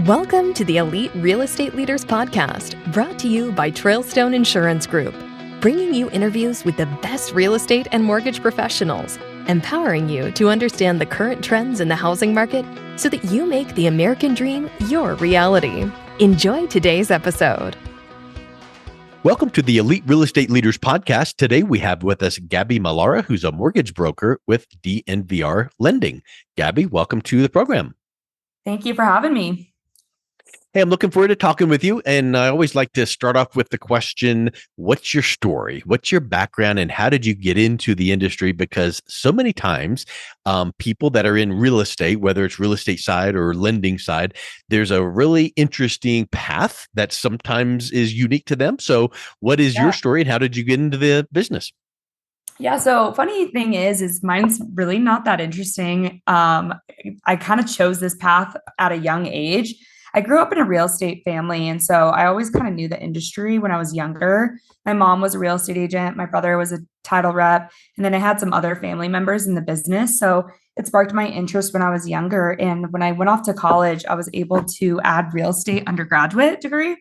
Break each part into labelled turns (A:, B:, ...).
A: Welcome to the Elite Real Estate Leaders Podcast, brought to you by Trailstone Insurance Group, bringing you interviews with the best real estate and mortgage professionals, empowering you to understand the current trends in the housing market so that you make the American dream your reality. Enjoy today's episode.
B: Welcome to the Elite Real Estate Leaders Podcast. Today we have with us Gabby Malara, who's a mortgage broker with DNVR Lending. Gabby, welcome to the program.
C: Thank you for having me.
B: Hey, I'm looking forward to talking with you. And I always like to start off with the question, what's your story? What's your background? And how did you get into the industry? Because so many times people that are in real estate, whether it's real estate side or lending side, there's a really interesting path that sometimes is unique to them. So what is your story and how did you get into the business?
C: Yeah. So funny thing is mine's really not that interesting. I kind of chose this path at a young age. I grew up in a real estate family. And so I always kind of knew the industry when I was younger. My mom was a real estate agent. My brother was a title rep. And then I had some other family members in the business. So it sparked my interest when I was younger. And when I went off to college, I was able to add real estate undergraduate degree.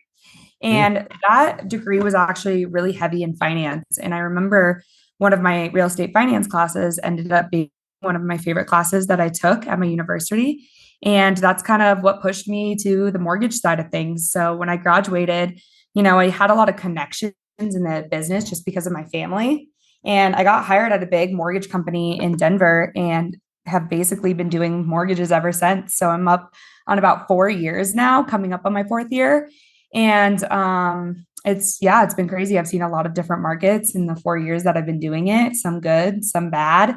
C: And that degree was actually really heavy in finance. And I remember one of my real estate finance classes ended up being one of my favorite classes that I took at my university. And that's kind of what pushed me to the mortgage side of things. So when I graduated, I had a lot of connections in the business just because of my family. And I got hired at a big mortgage company in Denver and have basically been doing mortgages ever since. So I'm up on about 4 years now, coming up on my 4th year. And it's been crazy. I've seen a lot of different markets in the 4 years that I've been doing it, some good, some bad.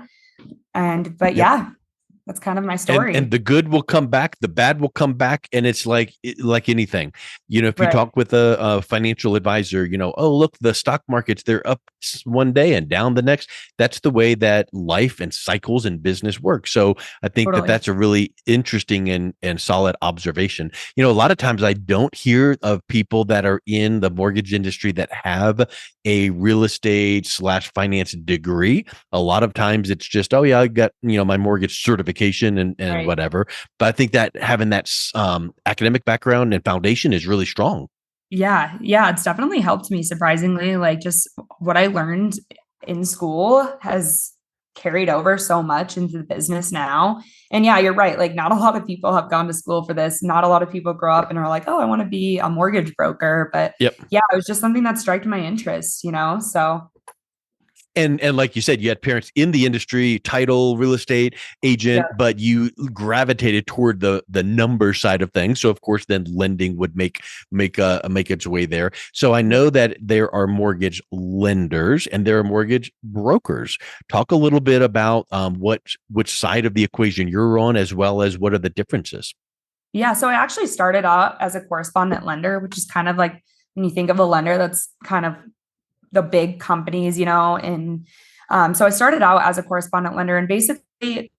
C: That's kind of my story.
B: And the good will come back, the bad will come back. And it's like anything, if you talk with a financial advisor, oh, look, the stock markets, they're up one day and down the next. That's the way that life and cycles in business work. So I think that's a really interesting and solid observation. A lot of times I don't hear of people that are in the mortgage industry that have a real estate / finance degree. A lot of times it's just, oh yeah, I got, my mortgage certification and whatever. But I think that having that academic background and foundation is really strong.
C: Yeah. It's definitely helped me surprisingly. Like just what I learned in school has carried over so much into the business now. And yeah, you're right. Like not a lot of people have gone to school for this. Not a lot of people grow up and are like, oh, I want to be a mortgage broker. But yeah, it was just something that struck my interest, so.
B: And like you said, you had parents in the industry, title, real estate agent, but you gravitated toward the number side of things. So of course, then lending would make its way there. So I know that there are mortgage lenders and there are mortgage brokers. Talk a little bit about which side of the equation you're on, as well as what are the differences.
C: Yeah, so I actually started out as a correspondent lender, which is kind of like when you think of a lender, that's kind of the big companies, and so I started out as a correspondent lender, and basically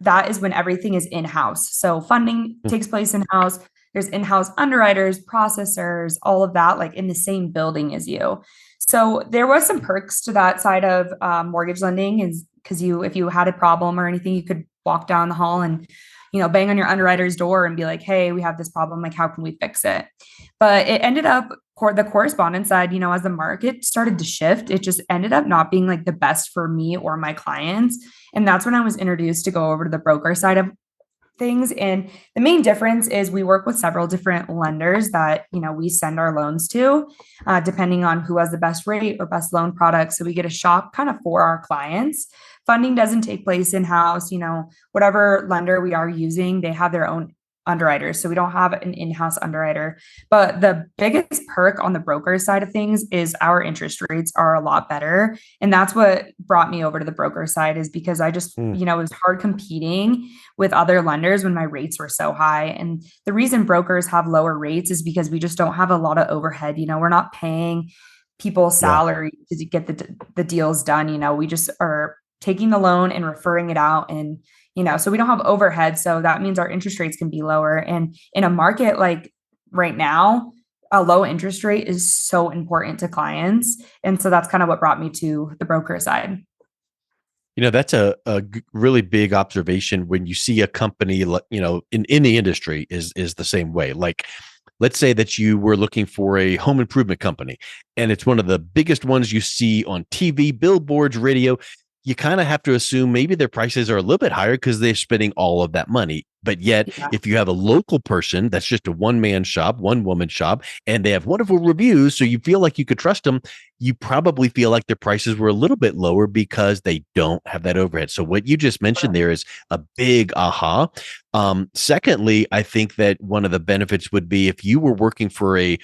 C: that is when everything is in-house. So funding takes place in-house. There's in-house underwriters, processors, all of that, like in the same building as you. So there was some perks to that side of mortgage lending, is because if you had a problem or anything, you could walk down the hall and bang on your underwriter's door and be like, hey, we have this problem. Like, how can we fix it? But it ended up the correspondent side, as the market started to shift, it just ended up not being like the best for me or my clients. And that's when I was introduced to go over to the broker side of things. And the main difference is we work with several different lenders that, we send our loans to, depending on who has the best rate or best loan product. So we get a shop kind of for our clients. Funding doesn't take place in-house. Whatever lender we are using, they have their own underwriters. So we don't have an in-house underwriter. But the biggest perk on the broker side of things is our interest rates are a lot better. And that's what brought me over to the broker side, is because I just, it was hard competing with other lenders when my rates were so high. And the reason brokers have lower rates is because we just don't have a lot of overhead. We're not paying people salary to get the deals done. We just are taking the loan and referring it out, and so we don't have overhead. So that means our interest rates can be lower. And in a market like right now, a low interest rate is so important to clients. And so that's kind of what brought me to the broker side.
B: That's a really big observation when you see a company, in the industry is the same way. Like, let's say that you were looking for a home improvement company and it's one of the biggest ones you see on TV, billboards, radio. You kind of have to assume maybe their prices are a little bit higher because they're spending all of that money. But yet,
C: Yeah.
B: if you have a local person that's just a one man shop, one woman shop, and they have wonderful reviews, so you feel like you could trust them, you probably feel like their prices were a little bit lower because they don't have that overhead. So, what you just mentioned there is a big aha. Secondly, I think that one of the benefits would be if you were working for a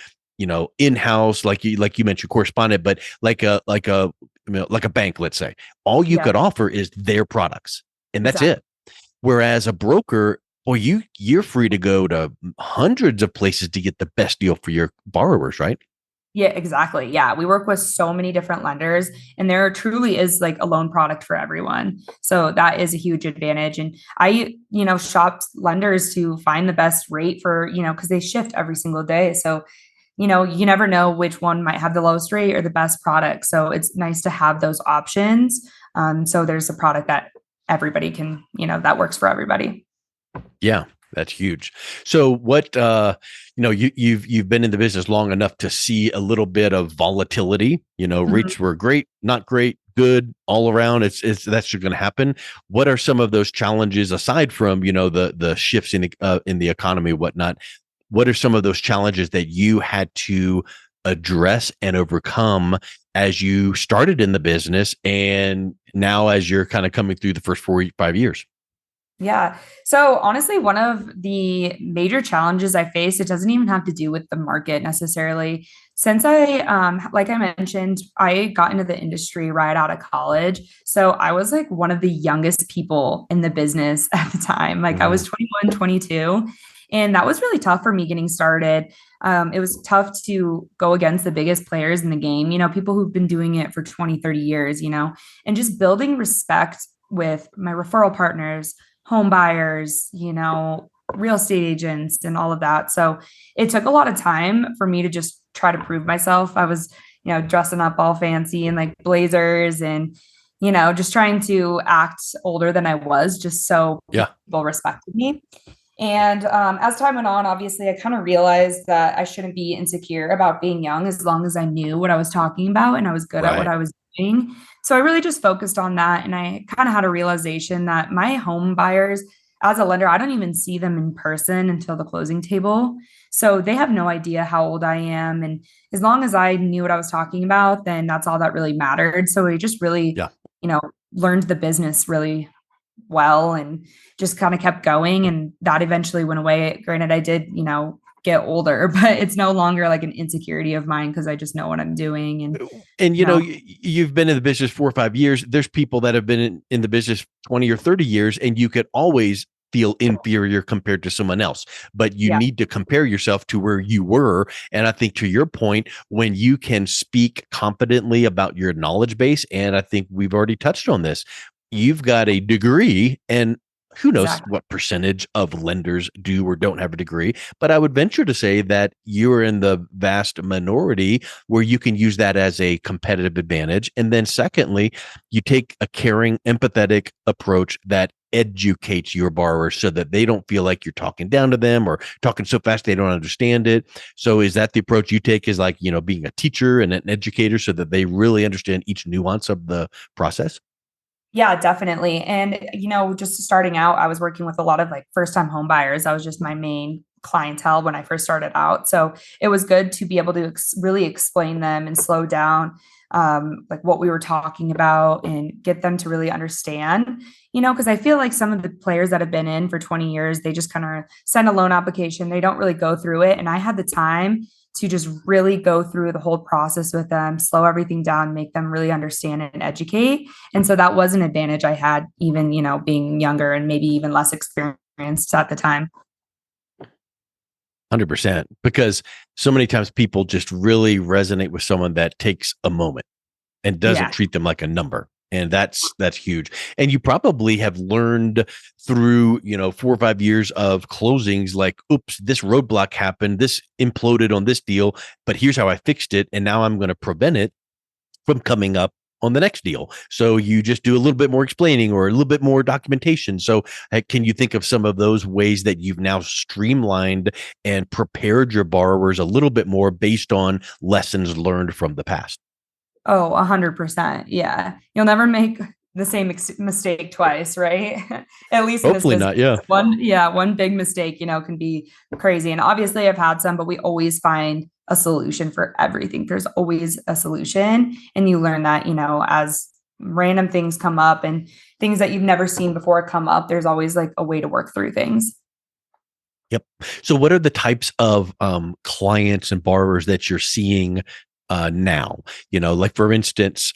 B: in-house, like you mentioned, correspondent, but like a bank, let's say, all you
C: Yeah,
B: could offer is their products, and that's
C: exactly.
B: it. Whereas a broker, well, you're free to go to hundreds of places to get the best deal for your borrowers, right?
C: Yeah, exactly. Yeah. We work with so many different lenders, and there truly is like a loan product for everyone. So that is a huge advantage. And I, shopped lenders to find the best rate for, because they shift every single day. So, you never know which one might have the lowest rate or the best product. So it's nice to have those options. So there's a product that everybody can, that works for everybody.
B: Yeah, that's huge. So what you've been in the business long enough to see a little bit of volatility.
C: Mhm.
B: Rates were great, not great, good, all around. It's that's going to happen. What are some of those challenges aside from, the shifts in the economy, whatnot? What are some of those challenges that you had to address and overcome as you started in the business and now as you're kind of coming through the first 4 5 years?
C: Yeah. So honestly, one of the major challenges I face, it doesn't even have to do with the market necessarily. Since like I mentioned, I got into the industry right out of college. So I was like one of the youngest people in the business at the time. Like I was 21, 22. And that was really tough for me getting started. It was tough to go against the biggest players in the game, people who've been doing it for 20, 30 years, and just building respect with my referral partners, home buyers, real estate agents and all of that. So it took a lot of time for me to just try to prove myself. I was, dressing up all fancy and like blazers and, just trying to act older than I was just so
B: Yeah.
C: people respected me. And as time went on, obviously, I kind of realized that I shouldn't be insecure about being young as long as I knew what I was talking about and I was good at what
B: Right.
C: I was doing. So I really just focused on that. And I kind of had a realization that my home buyers, as a lender, I don't even see them in person until the closing table. So they have no idea how old I am. And as long as I knew what I was talking about, then that's all that really mattered. So we just really,
B: Yeah.
C: learned the business really well and just kind of kept going. And that eventually went away. Granted, I did, get older, but it's no longer like an insecurity of mine because I just know what I'm doing.
B: And
C: You know,
B: you've been in the business 4 or 5 years. There's people that have been in the business 20 or 30 years, and you could always feel inferior compared to someone else. But you
C: yeah,
B: need to compare yourself to where you were. And I think to your point, when you can speak confidently about your knowledge base, and I think we've already touched on this, you've got a degree, and who knows
C: exactly.
B: what percentage of lenders do or don't have a degree, but I would venture to say that you're in the vast minority where you can use that as a competitive advantage. And then secondly, you take a caring, empathetic approach that educates your borrowers so that they don't feel like you're talking down to them or talking so fast they don't understand it. So is that the approach you take, is like, being a teacher and an educator so that they really understand each nuance of the process?
C: Yeah, definitely. And, just starting out, I was working with a lot of like first time home buyers. That was just my main clientele when I first started out. So it was good to be able to really explain them and slow down like what we were talking about and get them to really understand, because I feel like some of the players that have been in for 20 years, they just kind of send a loan application. They don't really go through it. And I had the time to just really go through the whole process with them, slow everything down, make them really understand and educate. And so that was an advantage I had, even, being younger and maybe even less experienced at the time.
B: 100%. Because so many times people just really resonate with someone that takes a moment and doesn't
C: Yeah.
B: treat them like a number. And that's huge. And you probably have learned through, 4 or 5 years of closings, like, oops, this roadblock happened, this imploded on this deal, but here's how I fixed it. And now I'm going to prevent it from coming up on the next deal. So you just do a little bit more explaining or a little bit more documentation. So can you think of some of those ways that you've now streamlined and prepared your borrowers a little bit more based on lessons learned from the past?
C: Oh, 100%. Yeah. You'll never make the same mistake twice, right? At least in this
B: Hopefully
C: business.
B: not. Yeah.
C: One big mistake, can be crazy. And obviously I've had some, but we always find a solution for everything. There's always a solution. And you learn that, as random things come up and things that you've never seen before come up, there's always like a way to work through things.
B: Yep. So what are the types of clients and borrowers that you're seeing now? Like for instance,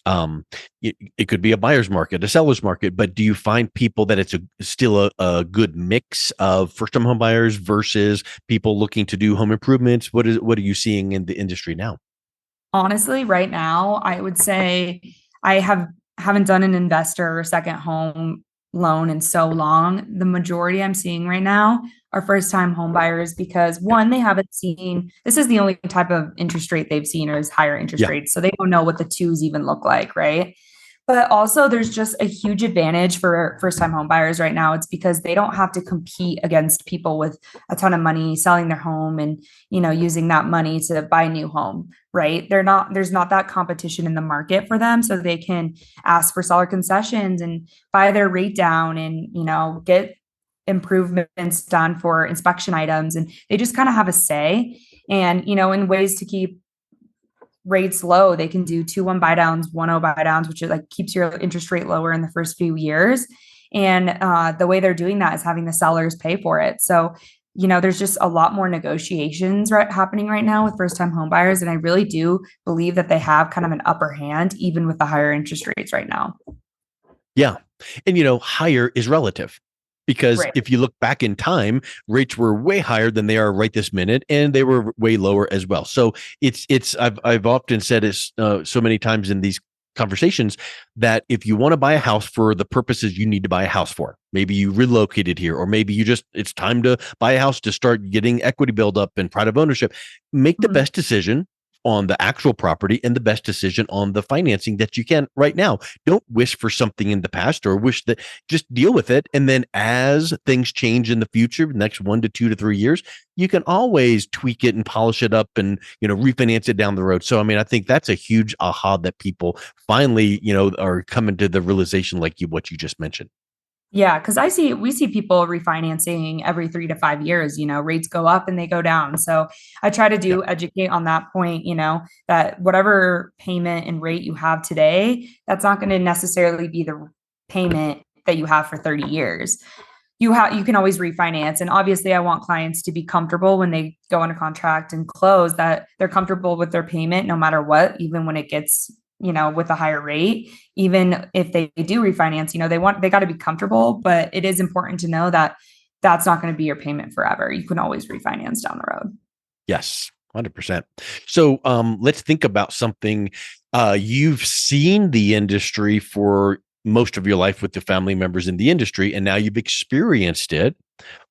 B: it could be a buyer's market, a seller's market, but do you find people that it's still a good mix of first-time home buyers versus people looking to do home improvements? What are you seeing in the industry now?
C: Honestly, right now, I would say I haven't done an investor or second home loan in so long. The majority I'm seeing right now are first time home buyers because one, they haven't seen, this is the only type of interest rate they've seen is higher interest
B: Yeah.
C: rates. So they don't know what the twos even look like, right? But also there's just a huge advantage for first time home buyers right now. It's because they don't have to compete against people with a ton of money selling their home and, using that money to buy a new home, right? There's not that competition in the market for them. So they can ask for seller concessions and buy their rate down and, get improvements done for inspection items. And they just kind of have a say. And, in ways to keep rates low, they can do 2-1 buy downs, 1-0 buy downs, which is like keeps your interest rate lower in the first few years. And the way they're doing that is having the sellers pay for it. So, there's just a lot more negotiations happening right now with first time home buyers. And I really do believe that they have kind of an upper hand, even with the higher interest rates right now.
B: Yeah. And, higher is relative. Because
C: Right.
B: if you look back in time, rates were way higher than they are right this minute, and they were way lower as well. So I've often said it so many times in these conversations that if you want to buy a house for the purposes you need to buy a house for, maybe you relocated here, or maybe it's time to buy a house to start getting equity build up and pride of ownership, make the best decision on the actual property and the best decision on the financing that you can right now. Don't wish for something in the past or wish that, just deal with it. And then as things change in the future, next 1 to 2 to 3 years, you can always tweak it and polish it up and, refinance it down the road. So, I think that's a huge aha that people finally, are coming to the realization like what you just mentioned.
C: Yeah, because we see people refinancing every 3 to 5 years, rates go up and they go down. So I try to educate on that point, that whatever payment and rate you have today, that's not going to necessarily be the payment that you have for 30 years. You can always refinance. And obviously I want clients to be comfortable when they go under contract and close, that they're comfortable with their payment no matter what, even when it gets with a higher rate. Even if they do refinance, they got to be comfortable, but it is important to know that that's not going to be your payment forever. You can always refinance down the road.
B: Yes, 100%. So let's think about something. You've seen the industry for most of your life with the family members in the industry, and now you've experienced it.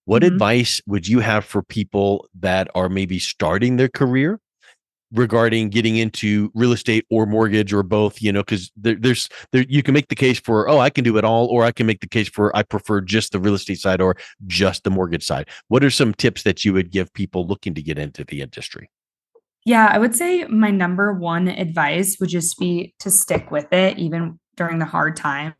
B: What advice would you have for people that are maybe starting their career regarding getting into real estate or mortgage or both, because there's you can make the case for, I can do it all, or I can make the case for, I prefer just the real estate side or just the mortgage side. What are some tips that you would give people looking to get into the industry?
C: Yeah, I would say my number one advice would just be to stick with it, even during the hard times,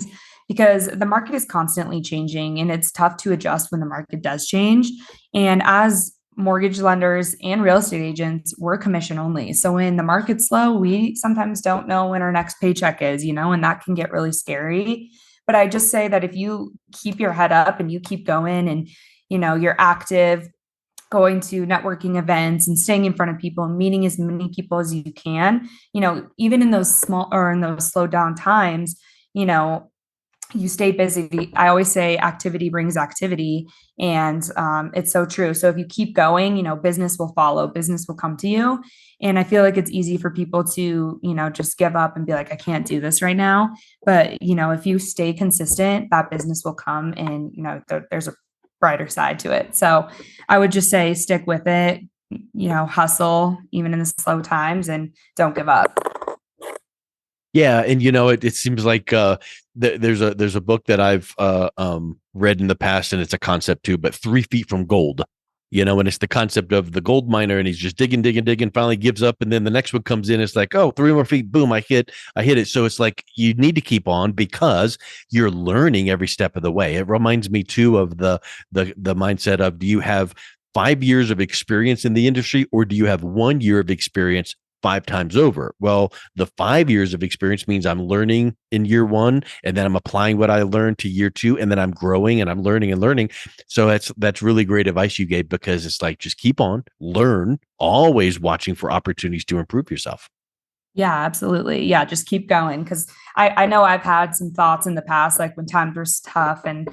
C: because the market is constantly changing and it's tough to adjust when the market does change. And as mortgage lenders and real estate agents, we're commission only. So when the market's slow, we sometimes don't know when our next paycheck is, and that can get really scary. But I just say that if you keep your head up and you keep going and, you're active, going to networking events and staying in front of people and meeting as many people as you can, even in those small or in those slowed down times, you stay busy. I always say activity brings activity. And it's so true. So if you keep going, business will follow, business will come to you. And I feel like it's easy for people to, just give up and be like, I can't do this right now. But, if you stay consistent, that business will come and, there's a brighter side to it. So I would just say, stick with it, hustle even in the slow times and don't give up.
B: Yeah, and it seems like there's a book that I've read in the past, and it's a concept too, but 3 feet from gold. And it's the concept of the gold miner, and he's just digging, finally gives up, and then the next one comes in. It's like, oh, 3 more feet, boom, I hit it. So it's like you need to keep on because you're learning every step of the way. It reminds me too of the mindset of, do you have 5 years of experience in the industry, or do you have 1 year of experience 5 times over? Well, the 5 years of experience means I'm learning in year 1, and then I'm applying what I learned to year 2, and then I'm growing and I'm learning and learning. So that's really great advice you gave, because it's like, just keep on, learn, always watching for opportunities to improve yourself.
C: Yeah, absolutely. Yeah, just keep going. Because I know I've had some thoughts in the past, like when times were tough and,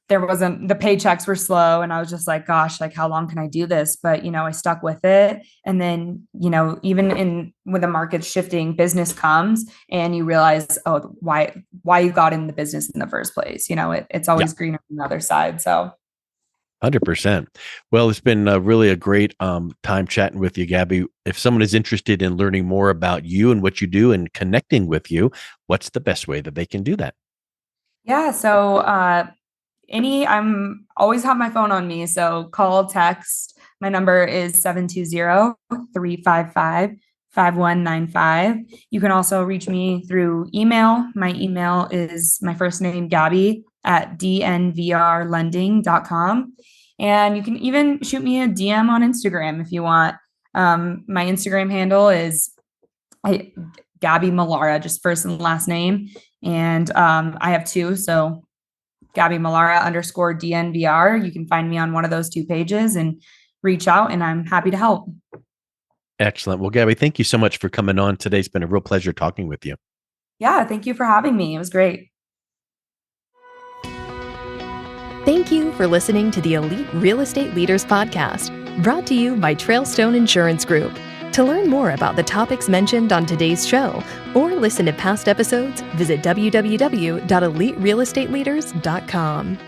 C: the paychecks were slow, and I was just like, gosh, like, how long can I do this? But, I stuck with it. And then, even when the market's shifting, business comes and you realize, oh, why you got in the business in the first place. It's always greener on the other side. So
B: 100%. Well, it's been really a great time chatting with you, Gabby. If someone is interested in learning more about you and what you do and connecting with you, what's the best way that they can do that?
C: yeah. So I'm always have my phone on me. So call, text. My number is 720-355-5195. You can also reach me through email. My email is my first name, Gabby, at DNVRlending.com. And you can even shoot me a DM on Instagram if you want. My Instagram handle is Gabby Malara, just first and last name. And I have 2. So Gabby Malara _ DNVR. You can find me on one of those 2 pages and reach out, and I'm happy to help.
B: Excellent. Well, Gabby, thank you so much for coming on today. It's been a real pleasure talking with you.
C: Yeah, thank you for having me. It was great.
A: Thank you for listening to the Elite Real Estate Leaders Podcast, brought to you by Trailstone Insurance Group. To learn more about the topics mentioned on today's show or listen to past episodes, visit www.eliterealestateleaders.com.